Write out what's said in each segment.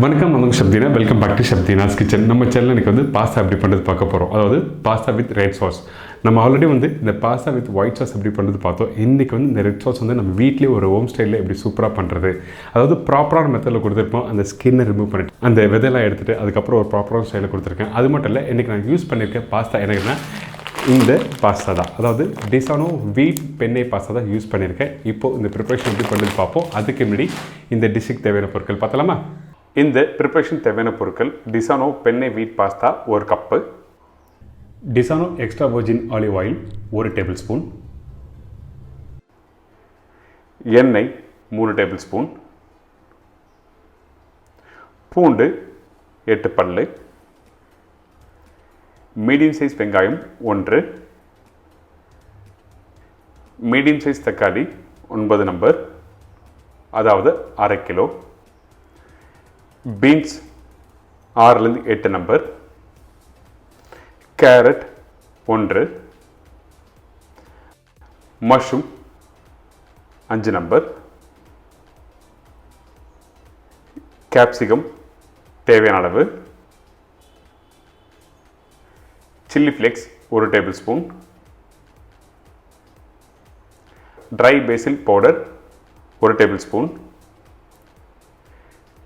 வணக்கம் நான் chef Dheena welcome back to chef Dheena's kitchen. நம்ம சேனல் எனக்கு வந்து பாஸ்தா எப்படி பண்ணுறது பார்க்க போகிறோம். அதாவது பாஸ்தா வித் ரெட் சாஸ். நம்ம ஆல்ரெடி வந்து இந்த பாஸ்தா வித் ஒயிட் சாஸ் எப்படி பண்ணுறது பார்த்தோம். இன்றைக்கி வந்து இந்த ரெட் சாஸ் வந்து நம்ம வீட்லேயே ஒரு ஹோம் ஸ்டைலில் எப்படி சூப்பராக பண்ணுறது, அதாவது ப்ராப்பரான மெத்தடில் கொடுத்துருப்போம். அந்த ஸ்கின்னை ரிமூவ் பண்ணிட்டு அந்த விதையெல்லாம் எடுத்துகிட்டு அதுக்கப்புறம் ஒரு ப்ராப்பரான ஸ்டைலில் கொடுத்துருக்கேன். அது மட்டும் இல்லை, இன்றைக்கி நான் யூஸ் பண்ணியிருக்கேன் பாஸ்தா எனக்குன்னா இந்த பாஸ்தா தான், அதாவது டிசானோ வீட் பெண்ணே பாஸ்தா தான் யூஸ் பண்ணியிருக்கேன். இப்போது இந்த ப்ரிப்பரேஷன் எப்படி பண்ணுறது பார்ப்போம். அதுக்கு முன்னாடி இந்த டிஷ்ஷுக்கு தேவையான பொருட்கள் பார்த்தலாமா. இந்த ப்ரிப்பரேஷன் தேவையான பொருட்கள்: Disano penne wheat pasta 1 cup, Disano extra virgin olive oil 1 tablespoon, எண்ணெய் 3 டேபிள் ஸ்பூன், பூண்டு 8 பல்லு, மீடியம் சைஸ் வெங்காயம் 1, மீடியம் சைஸ் தக்காளி 9 நம்பர், அதாவது 1/2 கிலோ, பீன்ஸ் 6லேருந்து 8 number, carrot 1, mushroom 5 number, capsicum தேவையான அளவு, chilli flakes 1 tablespoon, dry basil powder 1 tablespoon,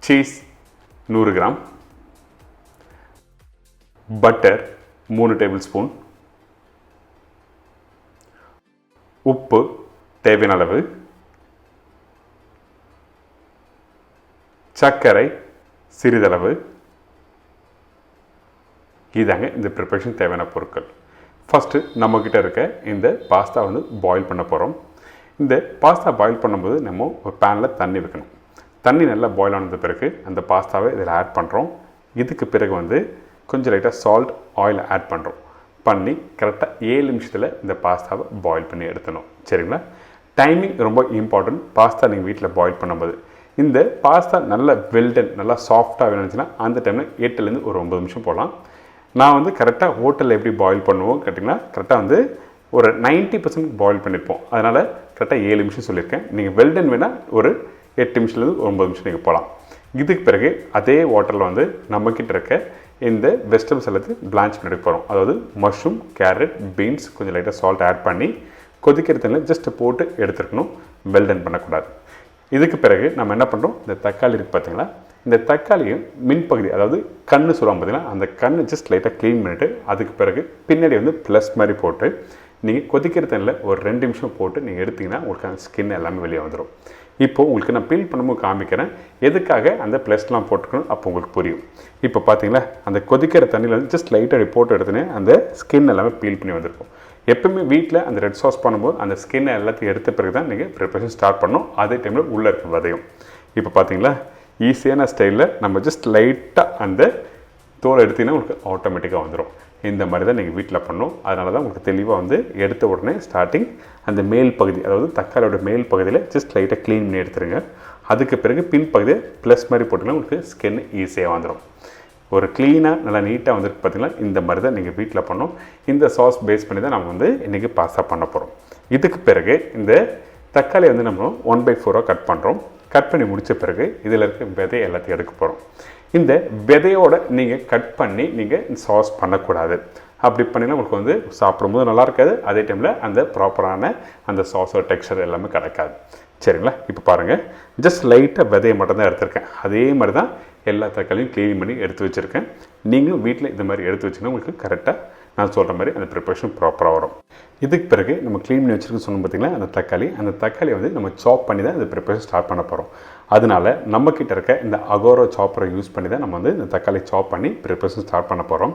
cheese 100 gram, butter 3 tablespoon, உப்பு தேவையான அளவு, சர்க்கரை சிறிதளவு. இதாங்க இந்த ப்ரிப்பரேஷன் தேவையான பொருட்கள். ஃபஸ்ட்டு நம்மக்கிட்ட இருக்க இந்த பாஸ்தா வந்து பாயில் பண்ண போகிறோம். இந்த பாஸ்தா பாயில் பண்ணும்போது நம்ம ஒரு பேனில் தண்ணி வைக்கணும். தண்ணி நல்லா பாயில் ஆனது பிறகு அந்த பாஸ்தாவை இதில் ஆட் பண்ணுறோம். இதுக்கு பிறகு வந்து கொஞ்சம் லைட்டாக சால்ட் ஆயில் ஆட் பண்ணுறோம். பண்ணி கரெக்டாக 7 நிமிஷத்தில் இந்த பாஸ்தாவை பாயில் பண்ணி எடுத்துடணும். சரிங்களா? டைமிங் ரொம்ப இம்பார்ட்டன்ட். பாஸ்தா நீங்கள் வீட்டில் பாயில் பண்ணும்போது இந்த பாஸ்தா நல்ல வெல்டன் நல்லா சாஃப்டாக வேணுச்சுன்னா அந்த டைமில் 8லேருந்து ஒரு 9 நிமிஷம் போகலாம். நான் வந்து கரெக்டாக ஹோட்டலில் எப்படி பாயில் பண்ணுவோம் கேட்டிங்கன்னா கரெக்டாக வந்து ஒரு 90% பாயில் பண்ணியிருப்போம். அதனால் கரெக்டாக 7 நிமிஷம் சொல்லியிருக்கேன். நீங்கள் வெல்டன் வேணால் ஒரு 8 நிமிஷத்துலேருந்து 9 நிமிஷம் நீங்கள் போகலாம். இதுக்கு பிறகு அதே வாட்டரில் வந்து நம்மக்கிட்ட இருக்க இந்த வெஜிடபிள்ஸ் எல்லாத்தையும் பிளான்ச் பண்ணி போகிறோம். அதாவது மஷ்ரூம், கேரட், பீன்ஸ் கொஞ்சம் லைட்டாக சால்ட் ஆட் பண்ணி கொதிக்கிற தண்ணியில் ஜஸ்ட் போட்டு எடுத்துருக்கணும். வெல்டன் பண்ணக்கூடாது. இதுக்கு பிறகு நம்ம என்ன பண்ணுறோம், இந்த தக்காளி இருக்குது பார்த்தீங்களா, இந்த தக்காளியும் மின்பகுதி அதாவது கண்ணு சொல்லுவாங்க பார்த்தீங்கன்னா, அந்த கண்ணு ஜஸ்ட் லைட்டாக க்ளீன் பண்ணிவிட்டு அதுக்கு பிறகு பின்னாடி வந்து ப்ளஸ் மாதிரி போட்டு நீங்கள் கொதிக்கிற தண்ணியில் ஒரு 2 நிமிஷம் போட்டு நீங்கள் எடுத்திங்கன்னா உங்களுக்கு அந்த ஸ்கின் எல்லாமே வெளியே வந்துடும். இப்போது உங்களுக்கு நான் பீல் பண்ணும்போது காமிக்கிறேன் எதுக்காக அந்த ப்ளஸ்லாம் போட்டுக்கணும், அப்போ உங்களுக்கு புரியும். இப்போ பார்த்தீங்களா, அந்த கொதிக்கிற தண்ணியில் வந்து ஜஸ்ட் லைட்டாக போட்டு எடுத்துனே அந்த ஸ்கின் எல்லாமே பீல் பண்ணி வந்திருக்கும். எப்பவுமே வீட்டில் அந்த ரெட் சாஸ் பண்ணும்போது அந்த ஸ்கின்னை எல்லாத்தையும் எடுத்த பிறகு தான் நீங்கள் ப்ரிப்பரேஷன் ஸ்டார்ட் பண்ணணும். அதே டைமில் உள்ளே இருக்க வதையும். இப்போ பார்த்தீங்களா, ஈஸியான ஸ்டைலில் நம்ம ஜஸ்ட் லைட்டாக அந்த தோலை எடுத்திங்கன்னா உங்களுக்கு ஆட்டோமேட்டிக்காக வந்துடும். இந்த மாதிரி தான் நீங்கள் வீட்டில் பண்ணணும். அதனால தான் உங்களுக்கு தெளிவாக வந்து எடுத்த உடனே ஸ்டார்டிங் அந்த மேல் பகுதி அதாவது தக்காளியோட மேல் பகுதியில் ஜஸ்ட் லைட்டாக க்ளீன் பண்ணி எடுத்துருங்க. அதுக்கு பிறகு பின் பகுதியை ப்ளஸ் மாதிரி போட்டிங்கன்னா உங்களுக்கு ஸ்கின் ஈஸியாக வந்துடும். ஒரு க்ளீனாக நல்லா நீட்டாக வந்துருக்கு பார்த்தீங்களா. இந்த மாதிரி தான் நீங்கள் வீட்டில் பண்ணணும். இந்த சாஸ் பேஸ் பண்ணி தான் நம்ம வந்து இன்றைக்கி பாஸ்தா பண்ண போகிறோம். இதுக்கு பிறகு இந்த தக்காளியை வந்து நம்ம 1/4 கட் பண்ணுறோம். கட் பண்ணி முடித்த பிறகு இதில் இருக்க விதை எல்லாத்தையும் எடுக்க போகிறோம். இந்த விதையோடு நீங்கள் கட் பண்ணி நீங்கள் சாஸ் பண்ணக்கூடாது. அப்படி பண்ணினா உங்களுக்கு வந்து சாப்பிடும்போது நல்லா இருக்காது. அதே டைமில் அந்த ப்ராப்பரான அந்த சாஸோட டெக்ஸ்சர் எல்லாமே கிடைக்காது. சரிங்களா? இப்போ பாருங்கள், ஜஸ்ட் லைட்டாக விதையை மட்டும்தான் எடுத்திருக்கேன். அதே மாதிரி தான் எல்லா தக்காளியும் க்ளீன் பண்ணி எடுத்து வச்சுருக்கேன். நீங்களும் வீட்டில் இந்த மாதிரி எடுத்து வச்சிங்கன்னா உங்களுக்கு கரெக்டாக நான் சொல்கிற மாதிரி அந்த ப்ரிப்பரேஷன் ப்ராப்பராக வரும். இதுக்கு பிறகு நம்ம க்ளீன் பண்ணி வச்சுருக்கோன்னு சொன்னோம் பார்த்தீங்களா, அந்த தக்காளியை வந்து நம்ம சாப் பண்ணி தான் இந்த ப்ரிப்பரேஷன் ஸ்டார்ட் பண்ண போகிறோம். அதனால நம்மக்கிட்ட இருக்க இந்த அகோரோ சாப்பரை யூஸ் பண்ணி தான் நம்ம வந்து இந்த தக்காளி சாப் பண்ணி ப்ரிப்பரேஷன் ஸ்டார்ட் பண்ண போகிறோம்.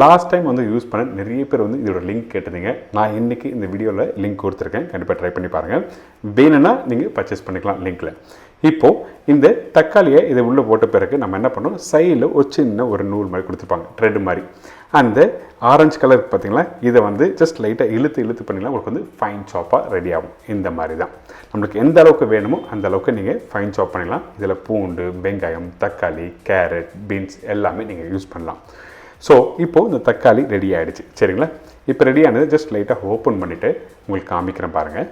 லாஸ்ட் டைம் வந்து யூஸ் பண்ண நிறைய பேர் வந்து இதோட லிங்க் கேட்டிருந்தீங்க. நான் இன்றைக்கி இந்த வீடியோவில் லிங்க் கொடுத்துருக்கேன். கண்டிப்பாக ட்ரை பண்ணி பாருங்கள். வேணும்னா நீங்கள் பர்ச்சேஸ் பண்ணிக்கலாம் லிங்க்கில். இப்போது இந்த தக்காளியை இதை உள்ளே போட்ட பிறகு நம்ம என்ன பண்ணோம், சைடில் ஒரு சின்ன ஒரு நூல் மாதிரி கொடுத்துருப்பாங்க, த்ரெட் மாதிரி. அந்த ஆரஞ்சு கலர் பார்த்தீங்களா, இதை வந்து ஜஸ்ட் லைட்டாக இழுத்து பண்ணிங்கன்னா உங்களுக்கு வந்து ஃபைன் சாப்பாக ரெடி ஆகும். இந்த மாதிரி தான் நம்மளுக்கு எந்த அளவுக்கு வேணுமோ அந்த அளவுக்கு நீங்கள் ஃபைன் சாப் பண்ணிடலாம். இதில் பூண்டு, வெங்காயம், தக்காளி, கேரட், பீன்ஸ் எல்லாமே நீங்கள் யூஸ் பண்ணலாம். ஸோ இப்போது இந்த தக்காளி ரெடி ஆகிடுச்சு. சரிங்களா? இப்போ ரெடியானது ஜஸ்ட் லைட்டாக ஓப்பன் பண்ணிவிட்டு உங்களுக்கு காமிக்கிறேன் பாருங்கள்.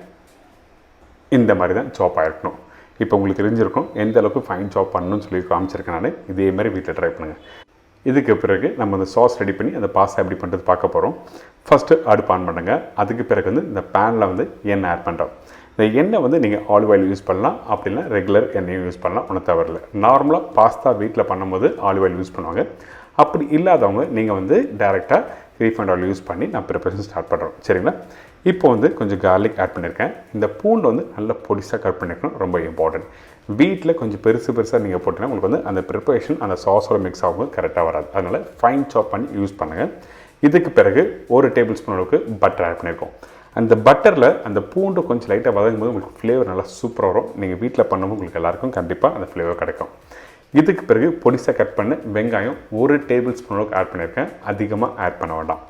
இந்த மாதிரி தான் சாப் ஆகிருக்கணும். இப்போ உங்களுக்கு தெரிஞ்சிருக்கும் எந்த அளவுக்கு ஃபைன் சாப் பண்ணணும்னு சொல்லி காமிச்சிருக்கேன் நான். இதே மாதிரி வீட்டில் ட்ரை பண்ணுங்கள். இதுக்கு பிறகு நம்ம அந்த சாஸ் ரெடி பண்ணி அந்த பாஸ்தா எப்படி பண்ணுறது பார்க்க போகிறோம். ஃபஸ்ட்டு அடுப்பு ஆன் பண்ணுங்கள். அதுக்கு பிறகு வந்து இந்த பேனில் வந்து எண்ணெய் ஆட் பண்ணுறோம். இந்த எண்ணெய் வந்து நீங்கள் ஆலிவ் ஆயில் யூஸ் பண்ணலாம், அப்படின்னா ரெகுலர் எண்ணெயும் யூஸ் பண்ணலாம், ஒன்றும் தவறில்லை. நார்மலாக பாஸ்தா வீட்டில் பண்ணும்போது ஆலிவ் ஆயில் யூஸ் பண்ணுவாங்க. அப்படி இல்லாதவங்க நீங்கள் வந்து டேரெக்டாக ரீஃபைண்ட் ஆயில் யூஸ் பண்ணி நான் ப்ரிப்பரேஷன் ஸ்டார்ட் பண்ணுறோம். சரிங்களா? இப்போ வந்து கொஞ்சம் கார்லிக் ஆட் பண்ணியிருக்கேன். இந்த பூண்டு வந்து நல்லா பொடிசாக கட் பண்ணியிருக்கணும், ரொம்ப இம்பார்ட்டன்ட். வீட்டில் கொஞ்சம் பெருசாக நீங்கள் போட்டிங்கன்னா உங்களுக்கு வந்து அந்த ப்ரிப்பரேஷன் அந்த சாஸோட மிக்ஸ் ஆகும்போது கரெக்டாக வராது. அதனால் ஃபைன் சாப் பண்ணி யூஸ் பண்ணுங்கள். இதுக்கு பிறகு 1 டேபிள் ஸ்பூன் அளவுக்கு பட்டர் ஆட் பண்ணியிருக்கோம். அந்த பட்டரில் அந்த பூண்டு கொஞ்சம் லைட்டாக வதங்கும் போது உங்களுக்கு ஃப்ளேவர் நல்லா சூப்பராக வரும். நீங்கள் வீட்டில் பண்ணும்போது உங்களுக்கு எல்லாருக்கும் கண்டிப்பாக அந்த ஃப்ளேவர் கிடைக்கும். இதுக்கு பிறகு பொடிசாக கட் பண்ண வெங்காயம் 1 டேபிள் ஸ்பூன் அளவுக்கு ஆட் பண்ணியிருக்கேன். அதிகமாக ஆட் பண்ண வேண்டாம்.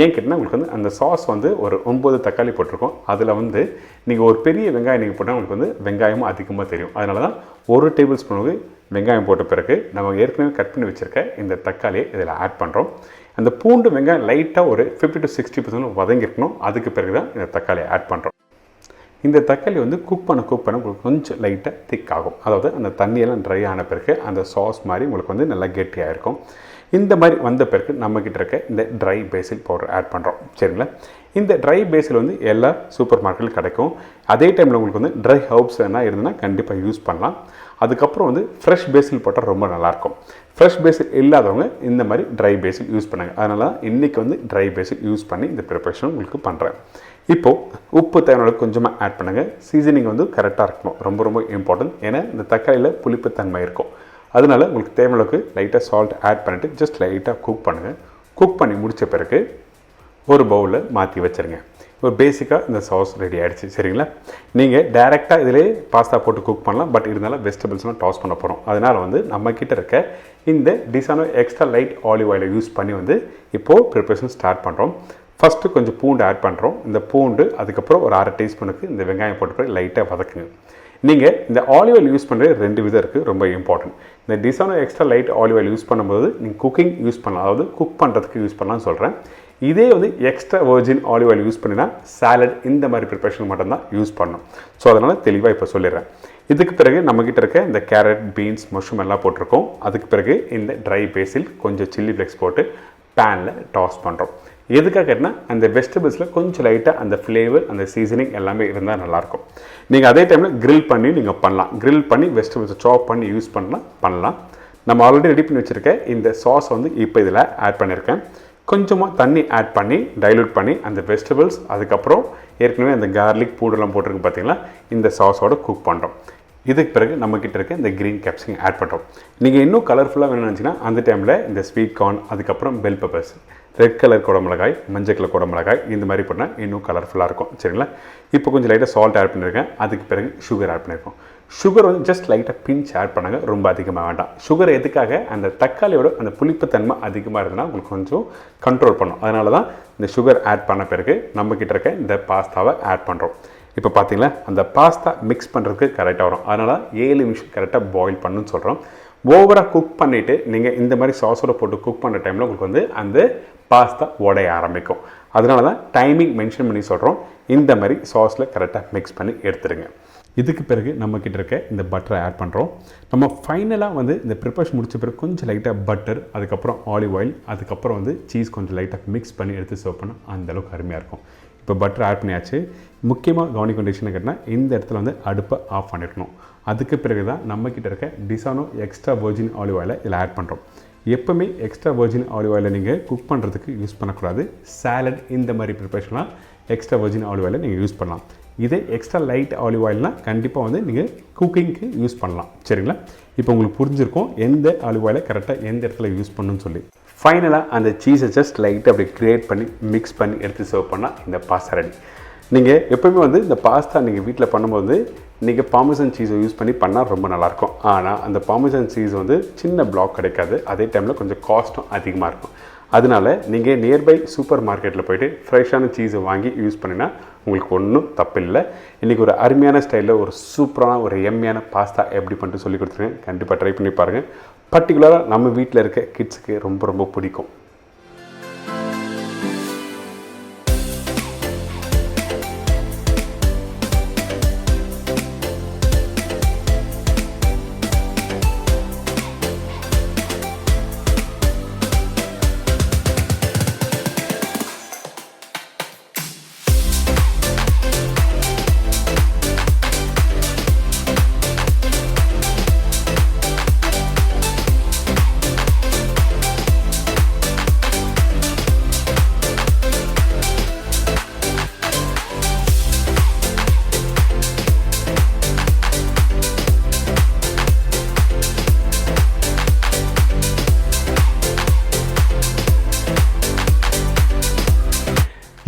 ஏன் கேட்டால் உங்களுக்கு வந்து அந்த சாஸ் வந்து ஒரு 9 தக்காளி போட்டிருக்கோம். அதில் வந்து நீங்கள் ஒரு பெரிய வெங்காயம் நீங்கள் போட்டால் உங்களுக்கு வந்து வெங்காயமும் அதிகமாக தெரியும். அதனால தான் 1 டேபிள் ஸ்பூனுக்கு வெங்காயம் போட்ட பிறகு நம்ம ஏற்கனவே கட் பண்ணி வச்சுருக்க இந்த தக்காளியை இதில் ஆட் பண்ணுறோம். அந்த பூண்டு வெங்காயம் லைட்டாக ஒரு 50 to 60% வதங்கிருக்கணும். அதுக்கு பிறகு தான் இந்த தக்காளியை ஆட் பண்ணுறோம். இந்த தக்காளி வந்து குக் பண்ண உங்களுக்கு கொஞ்சம் லைட்டாக திக் ஆகும். அதாவது அந்த தண்ணியெல்லாம் ட்ரை ஆன பிறகு அந்த சாஸ் மாதிரி உங்களுக்கு வந்து நல்லா கெட்டியாக இருக்கும். இந்த மாதிரி வந்த பிறகு நம்மக்கிட்ட இருக்க இந்த ட்ரை பேசில் பவுடர் ஆட் பண்ணுறோம். சரிங்களா? இந்த ட்ரை பேசில் வந்து எல்லா சூப்பர் மார்க்கெட்டில் கிடைக்கும். அதே டைமில் உங்களுக்கு வந்து ட்ரை ஹர்ப்ஸ் என்ன இருந்ததுன்னா கண்டிப்பாக யூஸ் பண்ணலாம். அதுக்கப்புறம் வந்து ஃப்ரெஷ் பேசில் போட்டால் ரொம்ப நல்லாயிருக்கும். ஃப்ரெஷ் பேசில் இல்லாதவங்க இந்த மாதிரி ட்ரை பேசில் யூஸ் பண்ணுங்கள். அதனால தான் இன்றைக்கி வந்து ட்ரை பேசில் யூஸ் பண்ணி இந்த ப்ரிப்பரேஷன் உங்களுக்கு பண்ணுறேன். இப்போது உப்பு தேவையான கொஞ்சமாக ஆட் பண்ணுங்கள். சீசனிங் வந்து கரெக்டாக இருக்கணும், ரொம்ப இம்பார்ட்டன்ட். ஏன்னா இந்த தக்காளியில் புளிப்புத்தன்மை இருக்கும். அதனால் உங்களுக்கு தேவையான லைட்டாக சால்ட் ஆட் பண்ணிவிட்டு ஜஸ்ட் லைட்டாக குக் பண்ணுங்கள். குக் பண்ணி முடித்த பிறகு ஒரு பவுலில் மாற்றி வச்சுருங்க. ஒரு பேசிக்காக இந்த சாஸ் ரெடி ஆகிடுச்சு. சரிங்களா? நீங்கள் டைரெக்டாக இதிலே பாஸ்தா போட்டு குக் பண்ணலாம். பட் இருந்தாலும் வெஜிடபிள்ஸ்லாம் டாஸ் பண்ண போகிறோம். அதனால் வந்து நம்மக்கிட்ட இருக்க இந்த டிசானோ எக்ஸ்ட்ரா லைட் ஆலிவ் ஆயிலை யூஸ் பண்ணி வந்து இப்போது ப்ரிப்பரேஷன் ஸ்டார்ட் பண்ணுறோம். ஃபஸ்ட்டு கொஞ்சம் பூண்டு ஆட் பண்ணுறோம். இந்த பூண்டு அதுக்கப்புறம் ஒரு 1/2 டீஸ்பூனுக்கு இந்த வெங்காயம் போட்டு பிறகு லைட்டாக வதக்குங்க. நீங்கள் இந்த ஆலிவ் ஆயில் யூஸ் பண்ணுறது 2 விதம் இருக்குது, ரொம்ப இம்பார்ட்டன்ட். இந்த Disano extra light olive oil use பண்ணும்போது நீங்கள் குக்கிங் யூஸ் பண்ணலாம், அதாவது குக் பண்ணுறதுக்கு யூஸ் பண்ணலாம்னு சொல்கிறேன். இதே வந்து extra virgin olive oil use பண்ணினா சாலட் இந்த மாதிரி ப்ரிப்பரேஷன் மட்டும்தான் யூஸ் பண்ணணும். ஸோ அதனால் தெளிவாக இப்போ சொல்லிடுறேன். இதுக்கு பிறகு நம்மக்கிட்ட இருக்க இந்த கேரட், பீன்ஸ், மஷ்ரூம் எல்லாம் போட்டிருக்கோம். அதுக்கு பிறகு இந்த ட்ரை பேசில் கொஞ்சம் சில்லி ஃப்ளேக்ஸ் போட்டு பேனில் டாஸ் பண்ணுறோம். எதுக்காக கேட்டால் அந்த வெஜிடபிள்ஸில் கொஞ்சம் லைட்டாக அந்த ஃப்ளேவர், அந்த சீசனிங் எல்லாமே இருந்தால் நல்லாயிருக்கும். நீங்கள் அதே டைமில் கிரில் பண்ணி நீங்கள் பண்ணலாம். கிரில் பண்ணி வெஜிடபிள்ஸை சாப் பண்ணி யூஸ் பண்ணலாம். நம்ம ஆல்ரெடி ரெடி பண்ணி வச்சுருக்க இந்த சாஸ் வந்து இப்போ இதில் ஆட் பண்ணியிருக்கேன். கொஞ்சமாக தண்ணி ஆட் பண்ணி டைலூட் பண்ணி அந்த வெஜிடபிள்ஸ் அதுக்கப்புறம் ஏற்கனவே அந்த கார்லிக் பூடெல்லாம் போட்டிருக்கு பார்த்தீங்களா, இந்த சாஸோட குக் பண்ணுறோம். இதுக்கு பிறகு நம்மக்கிட்ட இருக்க இந்த க்ரீன் கேப்சிகம் ஆட் பண்ணுறோம். நீங்கள் இன்னும் கலர்ஃபுல்லாக வேணும்னு நினச்சிங்கன்னா அந்த டைமில் இந்த ஸ்வீட் கார்ன், அதுக்கப்புறம் பெல் பெப்பர்ஸ், ரெட் கலர் குடமிளகாய், மஞ்சள் கலர் குடமிளகாய் இந்த மாதிரி பண்ணால் இன்னும் கலர்ஃபுல்லாக இருக்கும். சரிங்களா? இப்போ கொஞ்சம் லைட்டாக சால்ட் ஆட் பண்ணியிருக்கேன். அதுக்கு பிறகு சுகர் ஆட் பண்ணியிருக்கோம். சுகர் வந்து ஜஸ்ட் லைட்டாக பிஞ்ச் ஆட் பண்ணுங்க, ரொம்ப அதிகமாக வேண்டாம். சுகர் எதுக்காக? அந்த தக்காளியோட அந்த புளிப்புத்தன்மை அதிகமாக இருந்ததுன்னா உங்களுக்கு கொஞ்சம் கண்ட்ரோல் பண்ணும். அதனால தான் இந்த சுகர் ஆட் பண்ண பிறகு நம்மக்கிட்ட இருக்க இந்த பாஸ்தாவை ஆட் பண்ணுறோம். இப்போ பார்த்தீங்களா, அந்த பாஸ்தா மிக்ஸ் பண்ணுறதுக்கு கரெக்டாக வரும். அதனால் 7 நிமிஷம் கரெக்டாக பாயில் பண்ணுன்னு சொல்கிறோம். ஓவராக குக் பண்ணிவிட்டு நீங்கள் இந்த மாதிரி சாஸோட போட்டு குக் பண்ணுற டைமில் உங்களுக்கு வந்து அந்த பாஸ்தா உடைய ஆரம்பிக்கும். அதனால தான் டைமிங் மென்ஷன் பண்ணி சொல்கிறோம். இந்த மாதிரி சாஸில் கரெக்டாக மிக்ஸ் பண்ணி எடுத்துடுங்க. இதுக்கு பிறகு நம்மக்கிட்ட இருக்க இந்த பட்டரை ஆட் பண்ணுறோம். நம்ம ஃபைனலாக வந்து இந்த ப்ரிப்பரேஷன் முடிச்ச பிறகு கொஞ்சம் லைட்டாக பட்டர், அதுக்கப்புறம் ஆலிவ் ஆயில், அதுக்கப்புறம் வந்து சீஸ் கொஞ்சம் லைட்டாக மிக்ஸ் பண்ணி எடுத்து சர்வ் பண்ணால் அந்தளவுக்கு அருமையாக இருக்கும். இப்போ பட்டர் ஆட் பண்ணியாச்சு. முக்கியமாக கவனிக்க வேண்டிய விஷயம் கேட்டால் இந்த இடத்துல வந்து அடுப்பை ஆஃப் பண்ணிடணும். அதுக்கு பிறகு தான் நம்மக்கிட்ட இருக்க டிசானோ எக்ஸ்ட்ரா வெர்ஜின் ஆலிவ் ஆயிலை இதில் ஆட் பண்ணுறோம். எப்போவுமே எக்ஸ்ட்ரா வெர்ஜின் ஆலிவ் ஆயிலை நீங்கள் குக் பண்ணுறதுக்கு யூஸ் பண்ணக்கூடாது. சாலட் இந்த மாதிரி ப்ரிப்பரேஷன்லாம் எக்ஸ்ட்ரா வெர்ஜின் ஆலிவ் ஆயிலை நீங்கள் யூஸ் பண்ணலாம். இதே எக்ஸ்ட்ரா லைட் ஆலிவ் ஆயில்னால் கண்டிப்பாக வந்து நீங்கள் குக்கிங்க்கு யூஸ் பண்ணலாம். சரிங்களா? இப்போ உங்களுக்கு புரிஞ்சிருக்கும் எந்த ஆலிவ் ஆயிலை கரெக்டாக எந்த இடத்துல யூஸ் பண்ணணும்னு சொல்லி. ஃபைனலாக அந்த சீஸை ஜஸ்ட் லைட்டாக அப்படி கிரியேட் பண்ணி மிக்ஸ் பண்ணி எடுத்து சர்வ் பண்ணால் இந்த பாஸ்தா ரெடி. நீங்கள் எப்போயுமே வந்து இந்த பாஸ்தா நீங்கள் வீட்டில் பண்ணும்போது நீங்கள் பார்மசன் சீஸை யூஸ் பண்ணி பண்ணால் ரொம்ப நல்லாயிருக்கும். ஆனால் அந்த பார்மசன் சீஸ் வந்து சின்ன பிளாக் கிடைக்காது. அதே டைமில் கொஞ்சம் காஸ்ட்டும் அதிகமாக இருக்கும். அதனால் நீங்கள் நியர்பை சூப்பர் மார்க்கெட்டில் போய்ட்டு ஃப்ரெஷ்ஷான சீஸை வாங்கி யூஸ் பண்ணினா உங்களுக்கு ஒன்றும் தப்பில்லை. இன்றைக்கி ஒரு அருமையான ஸ்டைலில் ஒரு சூப்பரான ஒரு எம்மையான பாஸ்தா எப்படி பண்ணிட்டு சொல்லி கொடுத்துருக்கேன். கண்டிப்பாக ட்ரை பண்ணி பாருங்கள். பர்டிகுலராக நம்ம வீட்டில் இருக்க கிட்ஸுக்கு ரொம்ப பிடிக்கும்.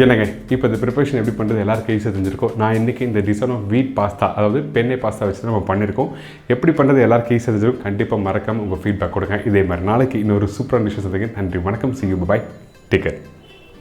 என்னங்க இப்போ இந்த ப்ரிப்பரேஷன் எப்படி பண்ணுறது எல்லாருக்கும் ஈஸியாக தெரிஞ்சிருக்கும். நான் இன்றைக்கி இந்த டிசைன் ஆஃப் வீட் பாஸ்தா அதாவது பெண்ணை பாஸ்தா வச்சு நம்ம பண்ணியிருக்கோம். எப்படி பண்ணுறது எல்லாருக்கும் ஈஸியாக தெரிஞ்சிருக்கும். கண்டிப்பாக மறக்காமல் உங்கள் ஃபீட்பேக் கொடுங்க. இதே மாதிரி நாளைக்கு இன்னொரு சூப்பரான டிஷ்ஷஸ். நன்றி, வணக்கம், see you, bye, take care.